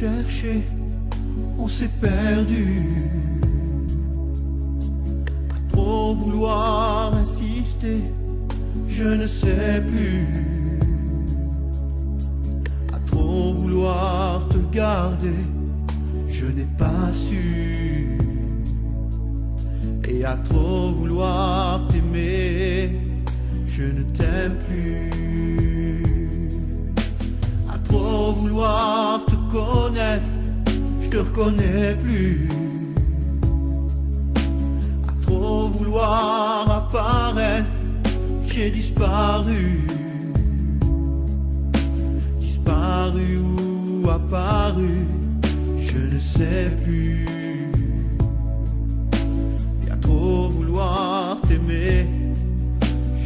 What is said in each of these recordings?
cherché, on s'est perdu. À trop vouloir insister, je ne sais plus. À trop vouloir te garder, je n'ai pas su. Et à trop vouloir t'aimer, je ne t'aime plus. À trop vouloir te connaître, je te reconnais plus. À trop vouloir apparaître, j'ai disparu. Disparu ou apparu, je ne sais plus. Et à trop vouloir t'aimer,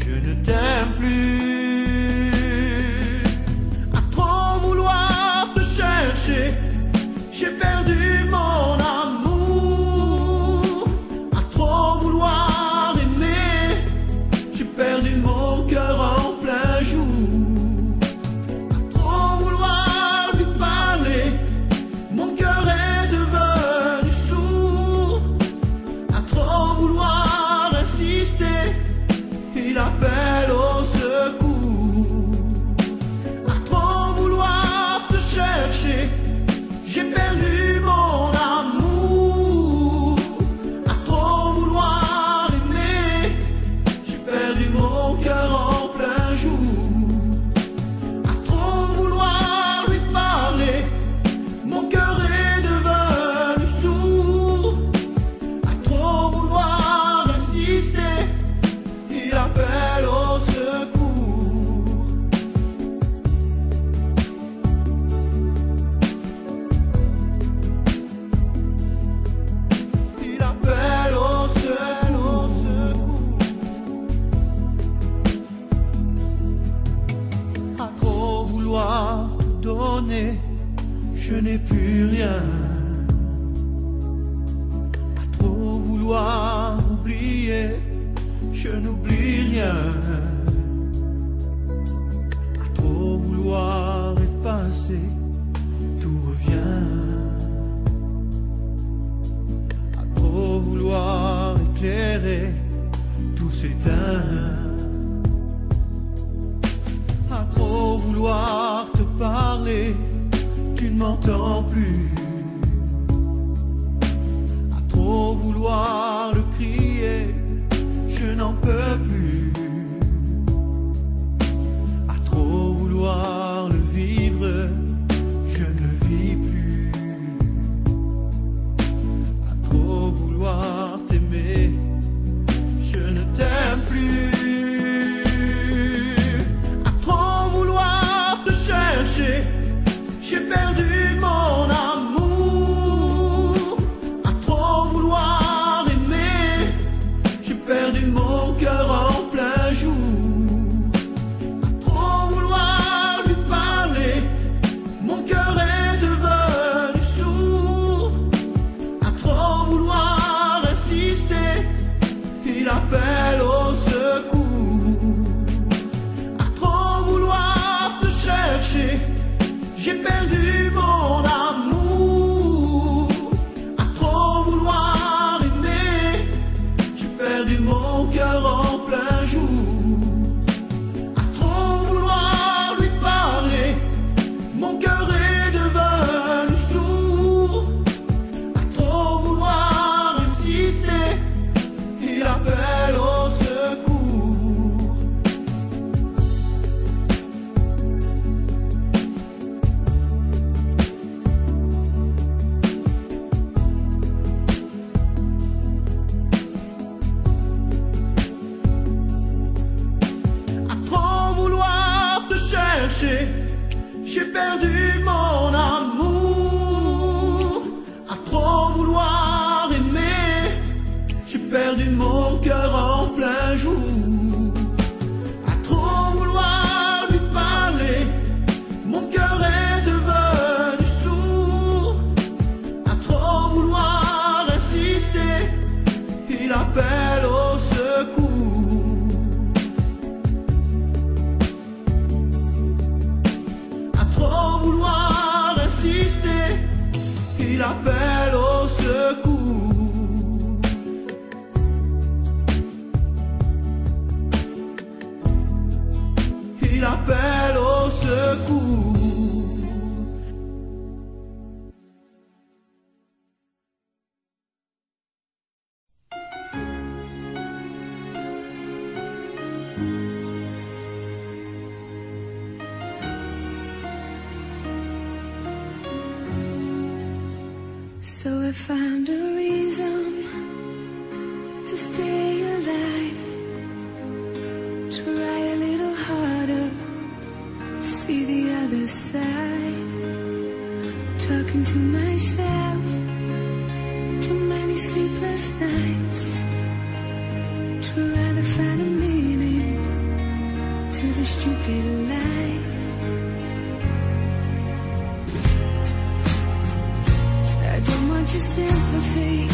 je ne t'aime plus. À trop vouloir te chercher, j'ai perdu mon amour. À trop vouloir aimer, j'ai perdu mon cœur en plein jour. À trop vouloir lui parler, mon cœur est devenu sourd. À trop vouloir insister, il appelle au secours. À trop vouloir te chercher, j'ai perdu mon amour. À trop vouloir aimer, j'ai perdu mon cœur en plein jour. À trop vouloir lui parler, mon cœur est devenu sourd. À trop vouloir insister, il appelle au secours. Il appelle au secours. À trop vouloir te donner, je n'ai plus rien. À trop vouloir oublier, je n'oublie rien. À trop vouloir effacer, tout revient. À trop vouloir éclairer, tout s'éteint. À trop vouloir te parler, tu ne m'entends plus. À trop vouloir le crier, je n'en peux plus. À trop vouloir le vivre, je ne le vis plus. À trop vouloir t'aimer, je ne t'aime plus. À trop vouloir te chercher, j'ai perdu mon amour. À trop vouloir aimer, j'ai perdu mon cœur en plein jour. À trop vouloir lui parler, mon cœur est devenu sourd. À trop vouloir insister, il appelle au secours. À trop vouloir te chercher, j'ai perdu mon amour. À trop vouloir aimer, j'ai perdu mon cœur en plein jour. À trop vouloir lui parler, mon cœur est devenu sourd. À trop vouloir insister, il appelle au secours. J'ai perdu mon amour. À trop vouloir aimer, j'ai perdu mon cœur en plein jour. À trop vouloir lui parler, mon cœur est devenu sourd. À trop vouloir insister, il appelle au secours. À trop vouloir insister, So I found a reason to stay alive. Try a little harder, see the other side. Talking to myself, too many sleepless nights. Trying to find a meaning to the stupid life. I don't want your sympathy.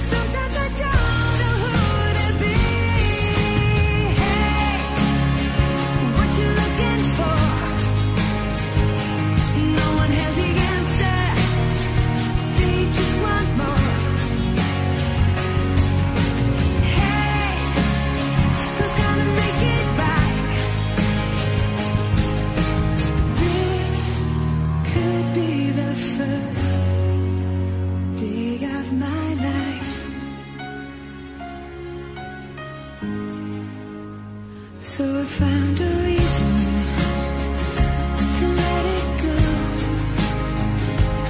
Sometimes I don't know who to be. Hey, what you looking for? No one has the answer. They just want more. Hey, who's gonna make it right? This could be the first day of my life. So I found a reason to let it go.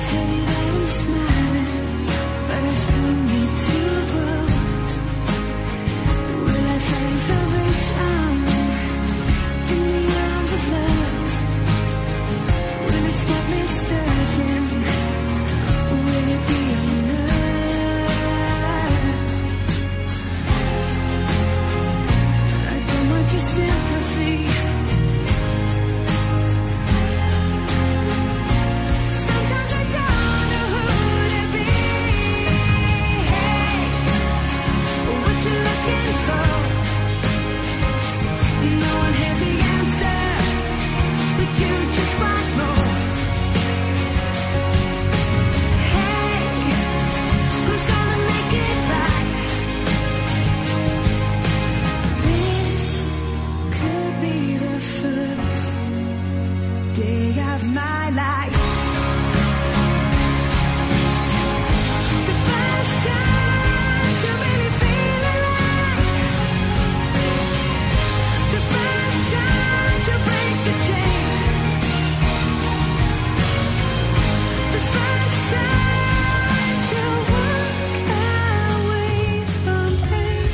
Tell you that I'm smiling, but I still need to grow. Will I find salvation in the arms of love? Will it stop me searching? Will it be enough? I don't want your sympathy. Sometimes I don't know who to be. Hey, what you looking for? No one has the answer, but you just want more. Hey, who's gonna make it right? This could be the first day of my life. The first time to really feel alive. The first time to break the chain. The first time to walk away from pain.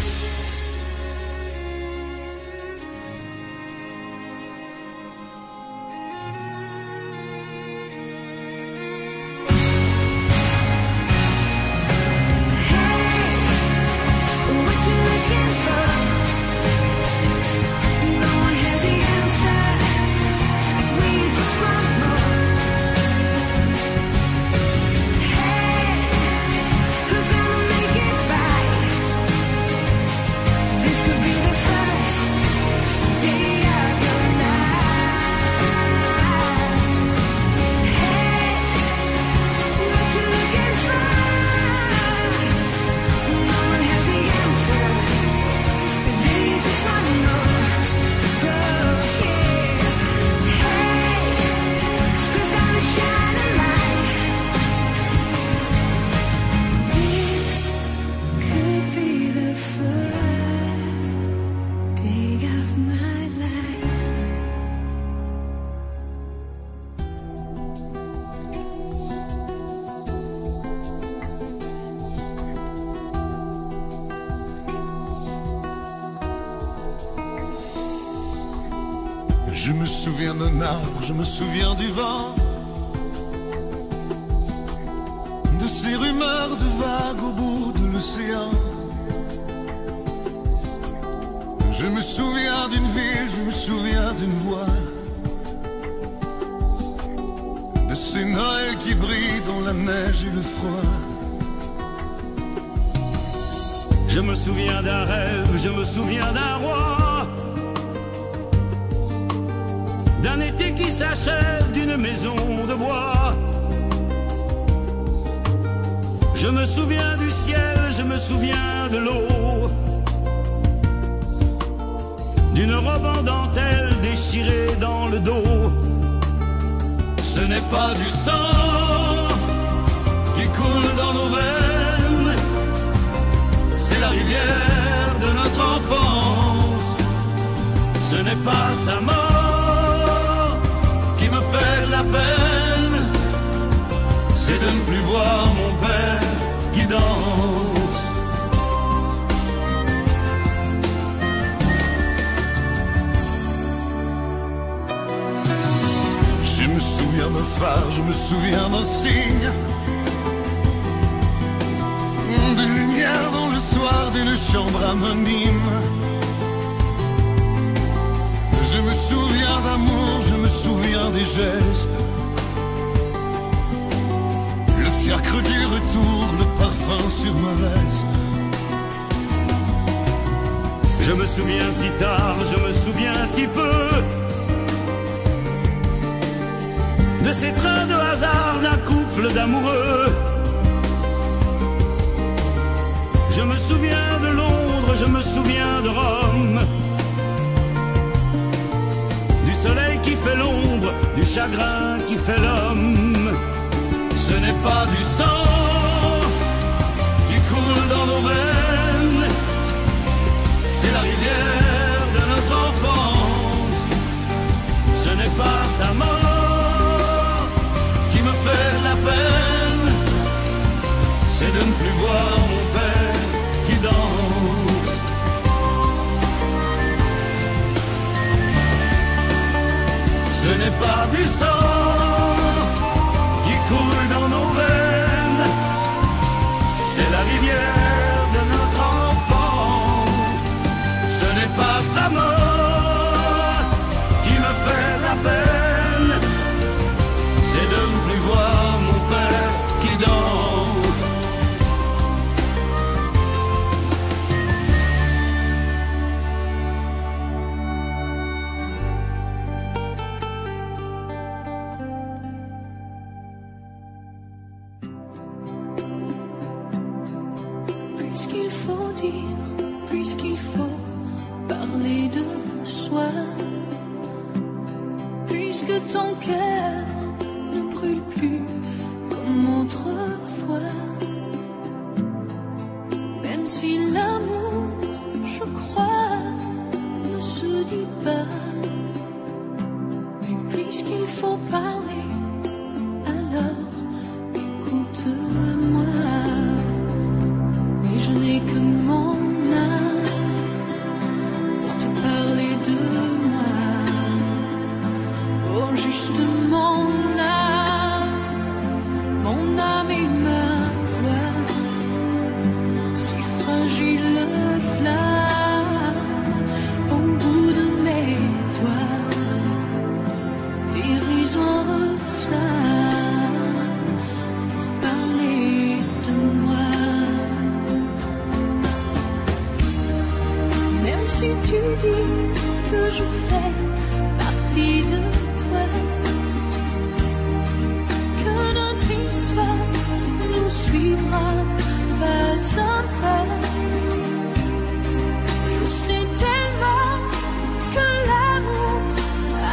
Hey, what you looking for? No one has the answer. We just want more. Hey, who's gonna make it right? This could be the first day of your life. Hey, what you looking for? No one has the answer. They just want more. Oh, yeah. Hey, who's gonna shine a light? This could be the first day of my life. Je me souviens d'un arbre, je me souviens du vent, de ces rumeurs de vagues au bout de l'océan. Je me souviens d'une ville, je me souviens d'une voix, de ces Noëls qui brillent dans la neige et le froid. Je me souviens d'un rêve, je me souviens d'un roi, d'un été qui s'achève, d'une maison de bois. Je me souviens du ciel, je me souviens de l'eau, d'une robe en dentelle déchirée dans le dos. Ce n'est pas du sang qui coule dans nos veines, c'est la rivière de notre Ce n'est pas sa mort qui me fait de la c'est de ne plus voir mon père qui danse. Je me souviens d'un phare, je me souviens d'un signe, d'une lumière dans le soir d'une chambre anonyme. Je me souviens d'amour, je me souviens des gestes, le fiacre du retour, le parfum sur ma veste. Je me souviens si tard, je me souviens si peu de ces trains de hasard d'un couple d'amoureux. Je me souviens de Londres, je me souviens de Rome, du soleil qui fait l'ombre, du chagrin qui fait l'homme. Ce n'est pas du sang qui coule dans nos veines, c'est la rivière de notre enfance. Ce n'est pas sa mort qui me fait la peine, c'est de ne plus voir mon père qui danse. Ce n'est pas du sang qui coule dans nos veines, c'est la rivière de notre enfance. Ce n'est pas sa mort qui me fait la peine, c'est de ne plus voir mon père qui danse. Puisqu'il faut dire, puisqu'il faut parler de soi, puisque ton cœur ne brûle plus comme autrefois, même si l'amour, je crois, ne se dit pas, mais puisqu'il faut parler, alors écoute-moi. Je n'ai que mon âme pour te parler de moi. Oh, juste mon âme et ma voix, si fragile flamme au bout de mes doigts, dérisoire ça. Si tu dis que je fais partie de toi, que notre histoire nous suivra pas à pas, je sais tellement que l'amour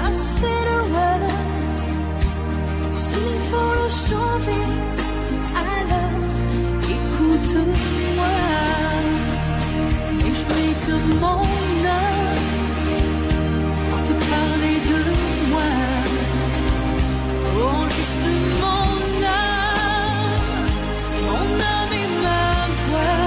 a ses lois. S'il faut le sauver, alors écoute-moi. Et je n'ai que mon âme pour te parler de moi. Oh, juste mon âme et ma voix,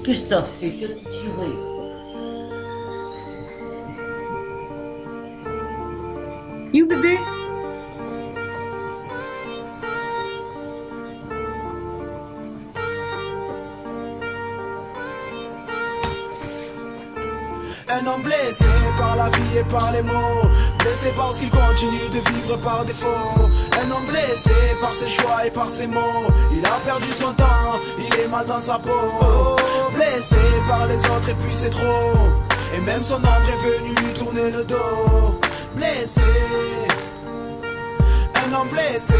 Qu'est-ce que t'as fait? Tu as tiré. You bébé? Un homme blessé par la vie et par les mots, blessé parce qu'il continue de vivre par défaut. Un homme blessé par ses choix et par ses mots, il a perdu son temps, il est mal dans sa peau. Blessé par les autres et puis c'est trop, et même son ombre est venu lui tourner le dos. Blessé, un homme blessé,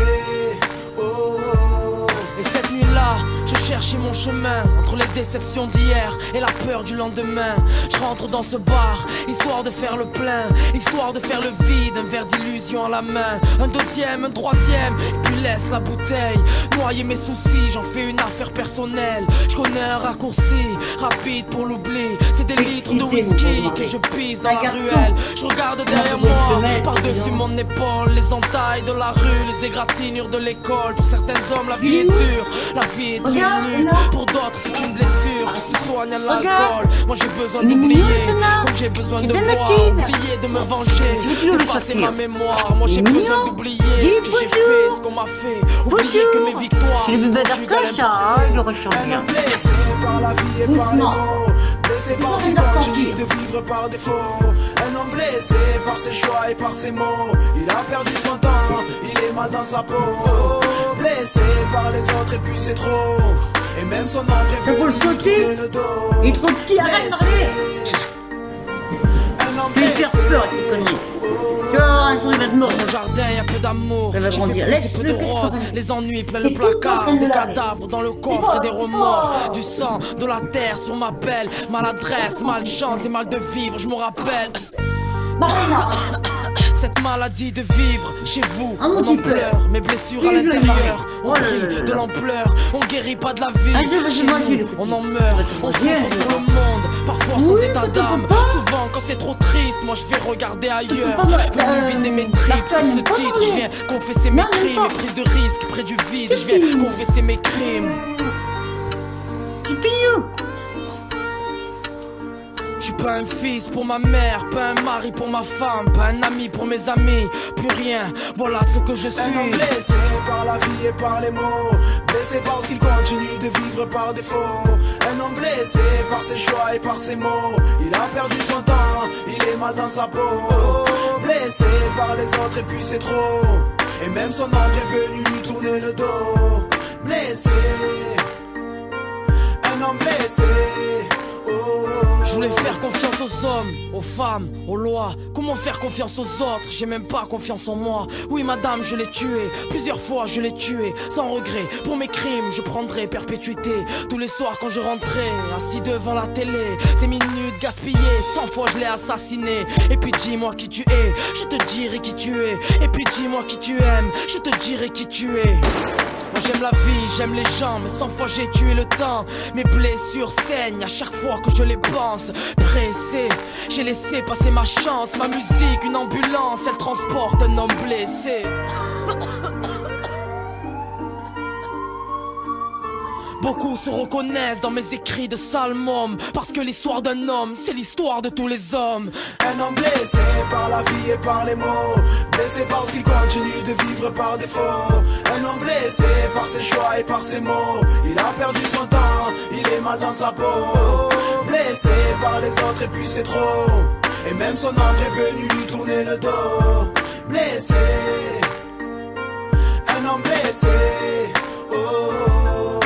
oh, oh, oh. Et cette nuit-là, je cherchais mon chemin entre les déceptions d'hier et la peur du lendemain. Je rentre dans ce bar, histoire de faire le plein, histoire de faire le vide, un verre d'illusion à la main. Un deuxième, un troisième, et puis laisse la bouteille noyer mes soucis, j'en fais une affaire personnelle. Je connais un raccourci, rapide pour l'oubli. C'est des litres de whisky que je pisse dans la ruelle. Je regarde derrière moi, par-dessus mon épaule, les entailles de la rue, les égratignures de l'école. Pour certains hommes, la vie est dure, la vie est une lutte. Pour d'autres, c'est une blessure qui se soigne à l'alcool. Moi j'ai besoin d'oublier, comme j'ai besoin de boire, oublier de me venger, d'effacer ma mémoire. Moi j'ai besoin d'oublier ce que j'ai fait, ce qu'on m'a fait, oublier que mes victoires Le bébé d'Arcacha, il aurait Un chanté. homme blessé par la vie et par les mots, blessé parce qu'il continue de vivre par défaut. Un homme blessé par ses choix et par ses mots, il a perdu son temps, il est mal dans sa peau. Blessé par les autres et puis c'est trop, et même son ombre est Ça faut le venu lui sauter. tourner le dos. Il est trop petit, arrête de parler. Un homme Tu vais faire blessé, peur avec tes conneries. Tu vas avoir un jour, il va te mordre. Dans mon jardin, y a peu d'amour. Elle va J'ai grandir. fait pousser peu de Laisse-le, roses. laisse-le. Les ennuis plein Et le tout le temps en placard. train de Des laver. cadavres dans le coffre et des remords. Du sang, de la terre sur ma pelle. Maladresse, malchance et mal de vivre, je me rappelle. Marina, Cette maladie de vivre chez vous, Un on petit en peu. pleure, mes blessures à Oui, je vais l'intérieur, on Oh là crie là là de là. l'ampleur, on guérit pas de la vie. Allez, vas-y, Chez vas-y, le nous, petit. on en meurt, on Vas-y, souffre vas-y. sur le monde, parfois sans Oui, état petit d'âme. papa. Souvent quand c'est trop triste, moi je vais regarder ailleurs. Papa, Venu vider mes tripes sur ce Martin, pas titre, je viens confesser mes Non, mais crimes, pas. mes prises de risque près du vide, je viens confesser mes crimes. Pipignou. Je suis pas un fils pour ma mère, pas un mari pour ma femme, pas un ami pour mes amis, plus rien, voilà ce que je un homme suis. blessé par la vie et par les mots, blessé parce qu'il continue de vivre par défaut. Un homme blessé par ses choix et par ses mots, il a perdu son temps, il est mal dans sa peau. Blessé par les autres et puis c'est trop, et même son ombre est venu lui tourner le dos. Blessé, un homme blessé, oh, oh, oh. Je voulais faire confiance aux hommes, aux femmes, aux lois. Comment faire confiance aux autres? J'ai même pas confiance en moi. Oui madame, je l'ai tué, plusieurs fois je l'ai tué, sans regret. Pour mes crimes, je prendrai perpétuité. Tous les soirs quand je rentrais, assis devant la télé, ces minutes gaspillées, 100 fois je l'ai assassiné. Et puis dis-moi qui tu es, je te dirai qui tu es. Et puis dis-moi qui tu aimes, je te dirai qui tu es. Moi j'aime la vie, j'aime les gens, mais 100 fois j'ai tué le temps. Mes blessures saignent à chaque fois que je les pense. Pressé, j'ai laissé passer ma chance. Ma musique, une ambulance, elle transporte un homme blessé. Beaucoup se reconnaissent dans mes écrits de salmum, parce que l'histoire d'un homme, c'est l'histoire de tous les hommes. Un homme blessé par la vie et par les mots, blessé parce qu'il continue de vivre par défaut. Un homme blessé par ses choix et par ses mots, il a perdu son temps, il est mal dans sa peau. Blessé par les autres et puis c'est trop, et même son ombre est venu lui tourner le dos. Blessé, un homme blessé, oh, oh, oh.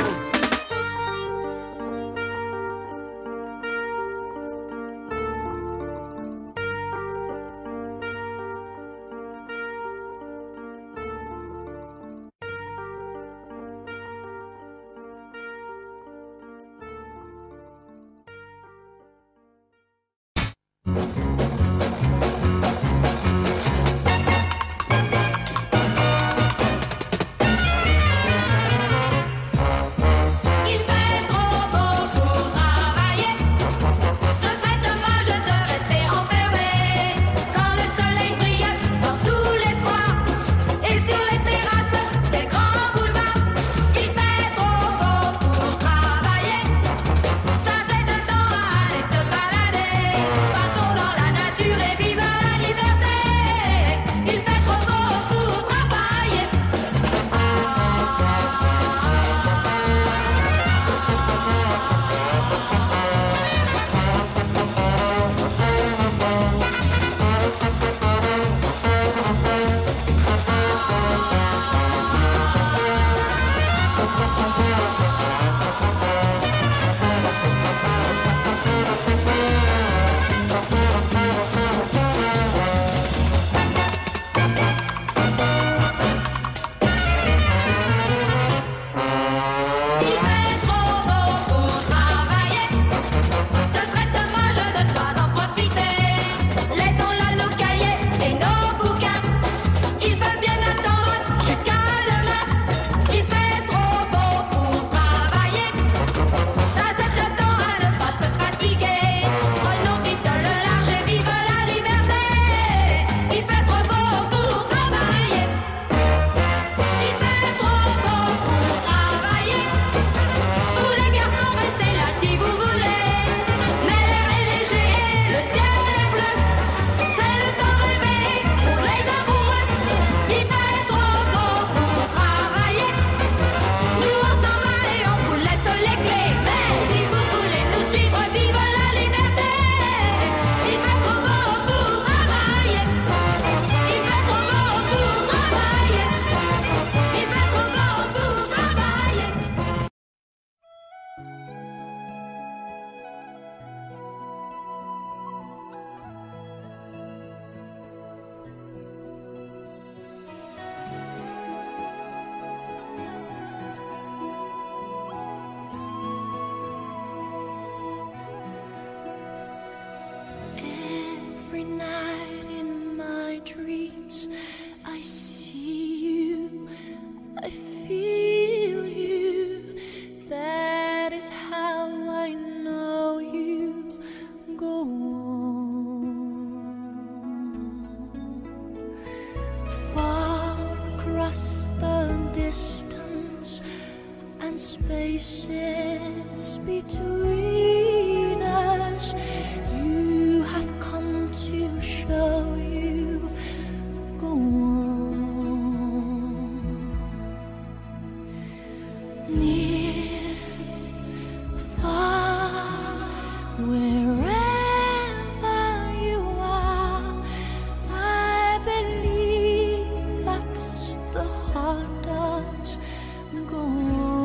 spaces between us. You have come to show you go on. Near, far, wherever you are, I believe that the heart does go on.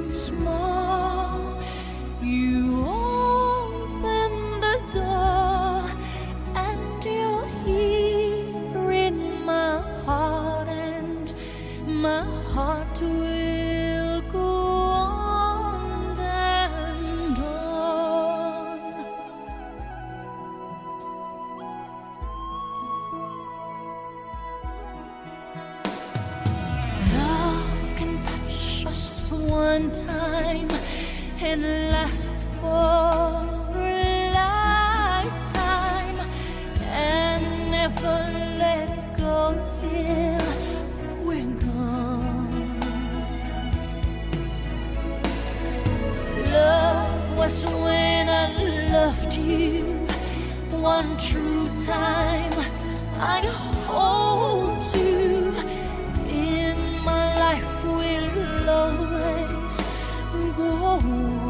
Once more, you open the door, and you're here in my heart, and my heart will go on and on. Love can touch us one time and last for a lifetime, and never let go till we're gone. Love was when I loved you one true time. I hold you in my life, will always go on.